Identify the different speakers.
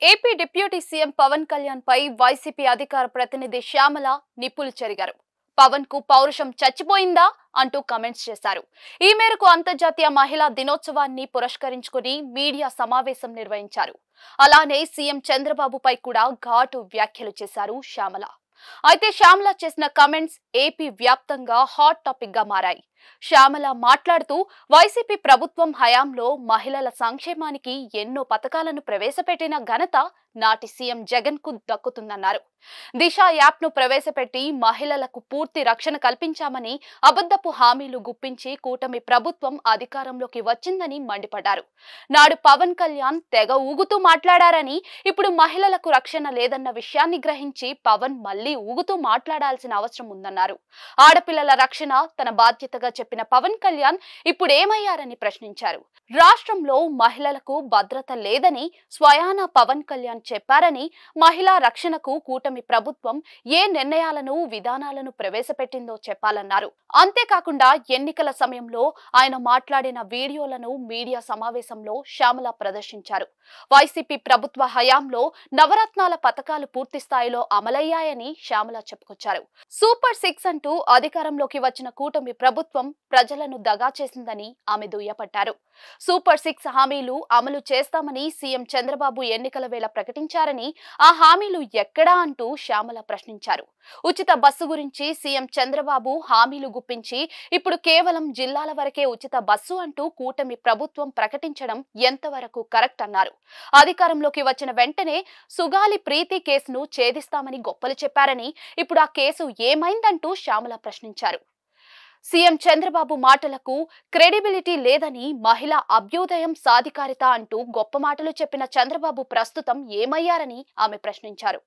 Speaker 1: AP deputy CM Pavan Kalyan పై వైసీపీ అధికార ప్రతినిధి శ్యామల నిప్పులు చెరిగారు. పవన్ కు పౌరుషం చచ్చిపోయిందా అంటూ కామెంట్స్ చేశారు. ఈ మేరకు అంతర్జాతీయ మహిళా దినోత్సవాన్ని పురస్కరించుకుని మీడియా సమావేశం నిర్వహించారు. అలానే సీఎం చంద్రబాబుపై కూడా ఘాటు వ్యాఖ్యలు చేశారు శ్యామల. అయితే శ్యామల చేసిన కామెంట్స్ ఏపీ వ్యాప్తంగా హాట్ టాపిక్ గా మారాయి. శ్యామల మాట్లాడుతూ వైసీపీ ప్రభుత్వం హయాంలో మహిళల సంక్షేమానికి ఎన్నో పథకాలను ప్రవేశపెట్టిన ఘనత నాటి సీఎం జగన్ కు దక్కుతుందన్నారు. దిశ యాప్ ను ప్రవేశపెట్టి మహిళలకు పూర్తి రక్షణ కల్పించామని అబద్ధపు హామీలు గుప్పించి కూటమి ప్రభుత్వం అధికారంలోకి వచ్చిందని మండిపడ్డారు. నాడు పవన్ కళ్యాణ్ తెగ ఊగుతూ మాట్లాడారని, ఇప్పుడు మహిళలకు రక్షణ లేదన్న విషయాన్ని గ్రహించి పవన్ మళ్లీ ఊగుతూ మాట్లాడాల్సిన అవసరం ఉందన్నారు. ఆడపిల్లల రక్షణ తన బాధ్యతగా చెప్పిన పవన్ కళ్యాణ్ ఇప్పుడేమయ్యారని ప్రశ్నించారు. రాష్ట్రంలో మహిళలకు భద్రత లేదని స్వయానా పవన్ కళ్యాణ్ చెప్పారని, మహిళా రక్షణకు కూటమి ప్రభుత్వం ఏ నిర్ణయాలను విధానాలను ప్రవేశపెట్టిందో చెప్పాలన్నారు. అంతేకాకుండా ఎన్నికల సమయంలో ఆయన మాట్లాడిన వీడియోలను మీడియా సమావేశంలో శ్యామల ప్రదర్శించారు. వైసీపీ ప్రభుత్వ హయాంలో నవరత్నాల పథకాలు పూర్తి స్థాయిలో అమలయ్యాయని శ్యామల చెప్పుకొచ్చారు. సూపర్ 6 అంటూ అధికారంలోకి వచ్చిన కూటమి ప్రభుత్వం ప్రజలను దగా చేసిందని ఆమె దుయ్యపట్టారు. సూపర్ 6 హామీలు అమలు చేస్తామని సీఎం చంద్రబాబు ఎన్నికల వేళ ప్రకటించారని, ఆ హామీలు ఎక్కడా అంటూ శ్యామల ప్రశ్నించారు. ఉచిత బస్సు గురించి సీఎం చంద్రబాబు హామీలు గుప్పించి ఇప్పుడు కేవలం జిల్లాల వరకే ఉచిత బస్సు అంటూ కూటమి ప్రభుత్వం ప్రకటించడం ఎంతవరకు కరెక్ట్ అన్నారు. అధికారంలోకి వచ్చిన వెంటనే సుగాలి ప్రీతి కేసును ఛేదిస్తామని గొప్పలు చెప్పారని, ఇప్పుడు ఆ కేసు ఏమైందంటూ శ్యామల ప్రశ్నించారు. సీఎం చంద్రబాబు మాటలకు క్రెడిబిలిటీ లేదని, మహిళా అభ్యుదయం సాధికారిత అంటూ గొప్ప మాటలు చెప్పిన చంద్రబాబు ప్రస్తుతం ఏమయ్యారని ఆమె ప్రశ్నించారు.